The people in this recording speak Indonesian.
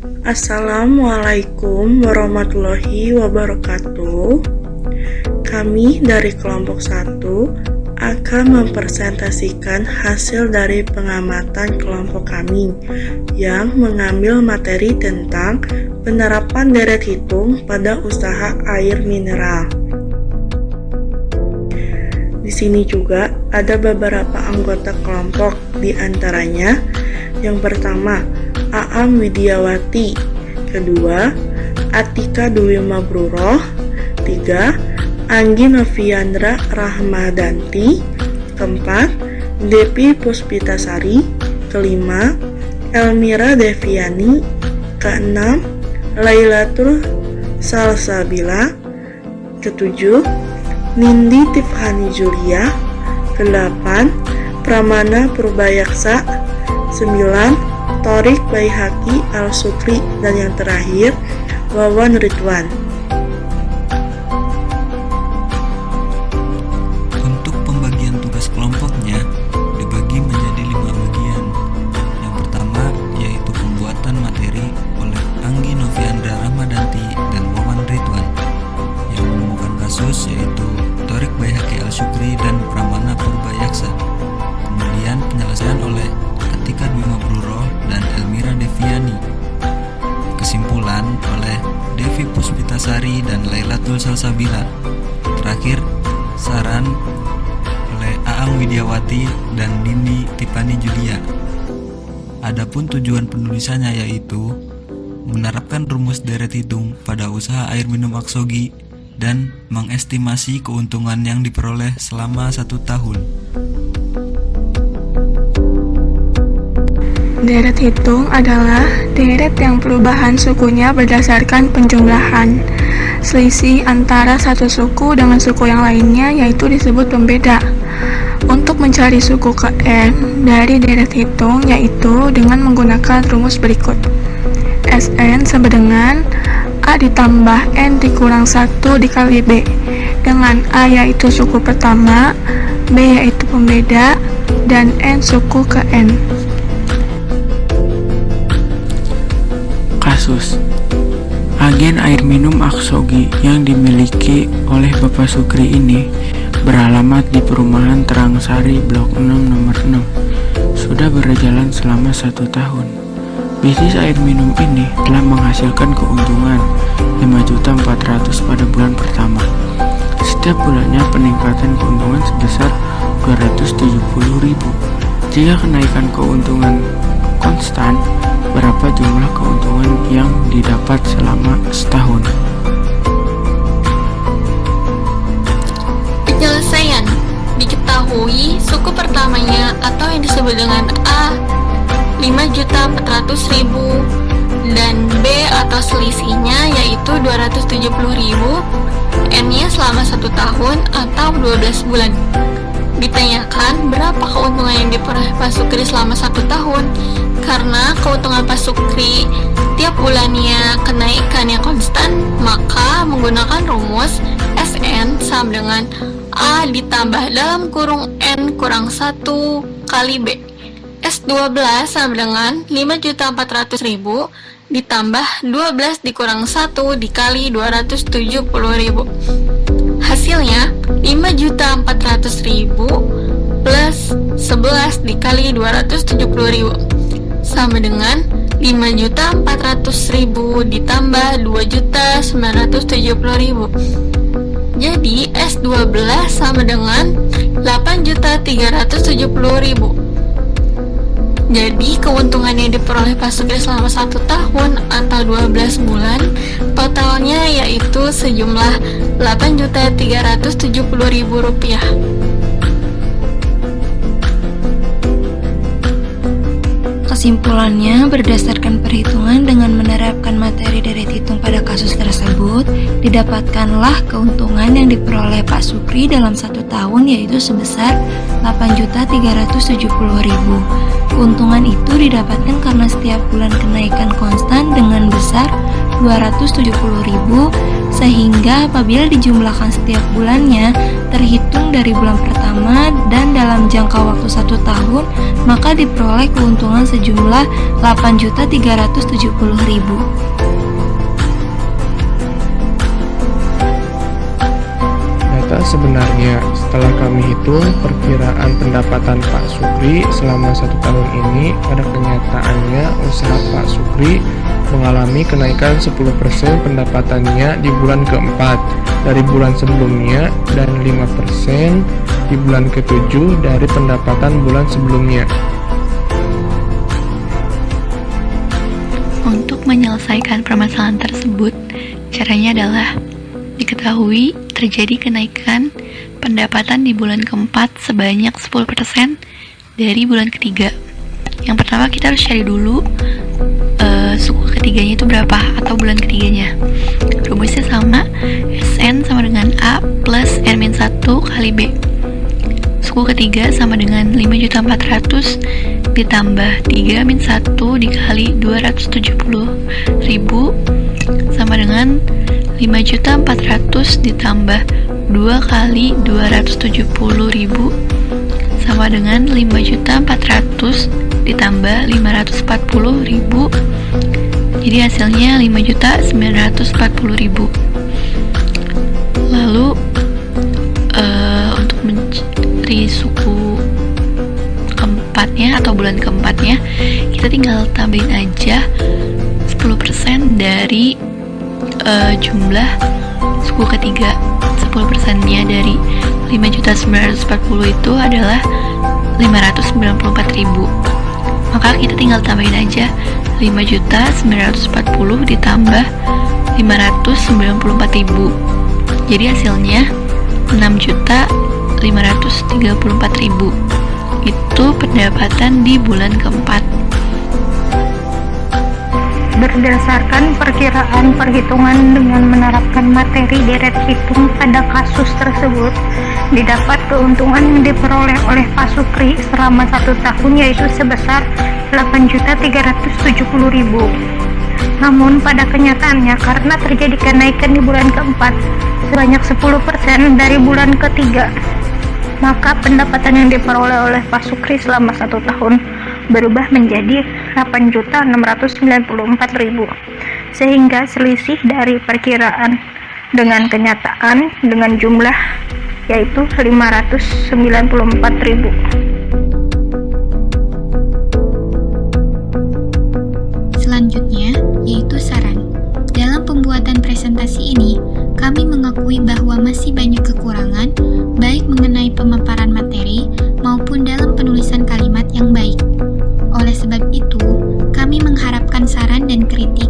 Assalamualaikum warahmatullahi wabarakatuh. Kami dari kelompok 1 akan mempresentasikan hasil dari pengamatan kelompok kami yang mengambil materi tentang penerapan deret hitung pada usaha air mineral. Di sini juga ada beberapa anggota kelompok, di antaranya yang pertama Aam Widiawati, kedua Atika Dwi Mabruroh, 3 Anggi Noviandra Rahmadanti, keempat Depi Puspitasari, kelima Elmira Deviani, keenam Lailatul Salsabila, ketujuh Nindi Tifhani Julia, kedelapan Pramana Purbayaksa, 9 Torik Baihaqi Al-Sukri, dan yang terakhir Wawan Ridwan. Untuk pembagian tugas kelompoknya dibagi menjadi 5 bagian. Yang pertama yaitu pembuatan materi oleh Anggi Noviandra Rahmadanti dan Wawan Ridwan. Yang menemukan kasus yaitu Torik Baihaqi Al-Sukri dan Pramana Purbayaksa. Kemudian penyelesaian oleh Atika Dwi Mabruroh dan Elmira Deviani. Kesimpulan oleh Devi Puspitasari dan Lailatul Salsabila. Terakhir, saran oleh Aam Widiawati dan Nindi Tifhani Julia. Adapun tujuan penulisannya yaitu menerapkan rumus deret hitung pada usaha air minum Aksogi dan mengestimasi keuntungan yang diperoleh selama 1 tahun. Deret hitung adalah deret yang perubahan sukunya berdasarkan penjumlahan. Selisih antara satu suku dengan suku yang lainnya yaitu disebut pembeda. Untuk mencari suku ke N dari deret hitung yaitu dengan menggunakan rumus berikut. Sn sama dengan A ditambah N dikurang 1 dikali B, dengan A yaitu suku pertama, B yaitu pembeda, dan N suku ke N. Kasus agen air minum Aksogi yang dimiliki oleh Bapak Sukri ini beralamat di perumahan Terangsari Blok 6 nomor 6. Sudah berjalan selama 1 tahun. Bisnis air minum ini telah menghasilkan keuntungan 5.400.000 pada bulan pertama. Setiap bulannya peningkatan keuntungan sebesar 270.000. Jika kenaikan keuntungan konstan, berapa jumlah keuntungan yang didapat selama setahun? Penyelesaian diketahui suku pertamanya atau yang disebut dengan A 5.400.000 dan B atau selisihnya yaitu 270.000, N-nya selama 1 tahun atau 12 bulan. Ditanyakan berapa keuntungan yang diperoleh Pak Sukri selama 1 tahun. Karena keuntungan Pak Sukri tiap bulannya kenaikannya konstan, maka menggunakan rumus Sn sama dengan A ditambah dalam kurung N kurang 1 kali B. S12 sama dengan 5.400.000 ditambah 12 dikurang 1 dikali 270.000. Hasilnya 5.400.000 plus 11 dikali 270.000 sama dengan 5.400.000 ditambah 2.970.000. Jadi S12 sama dengan 8.370.000. Jadi keuntungan yang diperoleh Pak Sukri selama 1 tahun atau 12 bulan totalnya yaitu sejumlah Rp8.370.000. Kesimpulannya, berdasarkan perhitungan dengan menerapkan materi deret hitung pada kasus tersebut, didapatkanlah keuntungan yang diperoleh Pak Sukri dalam 1 tahun yaitu sebesar Rp8.370.000. Keuntungan itu didapatkan karena setiap bulan kenaikan konstan dengan besar 270.000, sehingga apabila dijumlahkan setiap bulannya terhitung dari bulan pertama dan dalam jangka waktu 1 tahun, maka diperoleh keuntungan sejumlah 8.370.000. Data sebenarnya setelah kami hitung perkiraan pendapatan Pak Sukri selama 1 tahun ini, pada kenyataannya usaha Pak Sukri mengalami kenaikan 10% pendapatannya di bulan keempat dari bulan sebelumnya dan 5% di bulan ke-7 dari pendapatan bulan sebelumnya. Untuk menyelesaikan permasalahan tersebut, caranya adalah diketahui terjadi kenaikan pendapatan di bulan keempat sebanyak 10% dari bulan ketiga. Yang pertama kita harus cari dulu suku ketiganya itu berapa atau bulan ketiganya. Rumusnya sama, SN sama dengan A plus N-1 kali B. Suku ketiga sama dengan 5.400.000 ditambah 3-1 dikali 270.000 sama dengan 5.400.000 ditambah 2 kali 270.000 sama dengan 5.400.000 ditambah 540.000, jadi hasilnya 5.940.000. Lalu untuk mencari suku keempatnya atau bulan keempatnya, kita tinggal tambahin aja 10% dari jumlah suku ketiga. 10%-nya dari 5.940 itu adalah 594.000. Maka kita tinggal tambahin aja 5.940 ditambah 594.000. Jadi hasilnya 6.534.000. Itu pendapatan di bulan keempat. Berdasarkan perkiraan perhitungan dengan menerapkan materi deret hitung pada kasus tersebut, didapat keuntungan yang diperoleh oleh Pak Sukri selama 1 tahun yaitu sebesar 8.370.000. Namun pada kenyataannya, karena terjadi kenaikan di bulan keempat sebanyak 10% dari bulan ketiga, maka pendapatan yang diperoleh oleh Pak Sukri selama 1 tahun berubah menjadi 8.694.000, sehingga selisih dari perkiraan dengan kenyataan dengan jumlah yaitu 594.000. Selanjutnya, yaitu saran. Dalam pembuatan presentasi ini, kami mengakui bahwa masih banyak kekurangan, baik mengenai pemaparan materi maupun dalam penulisan kalimat yang baik. Oleh sebab itu, kami mengharapkan saran dan kritik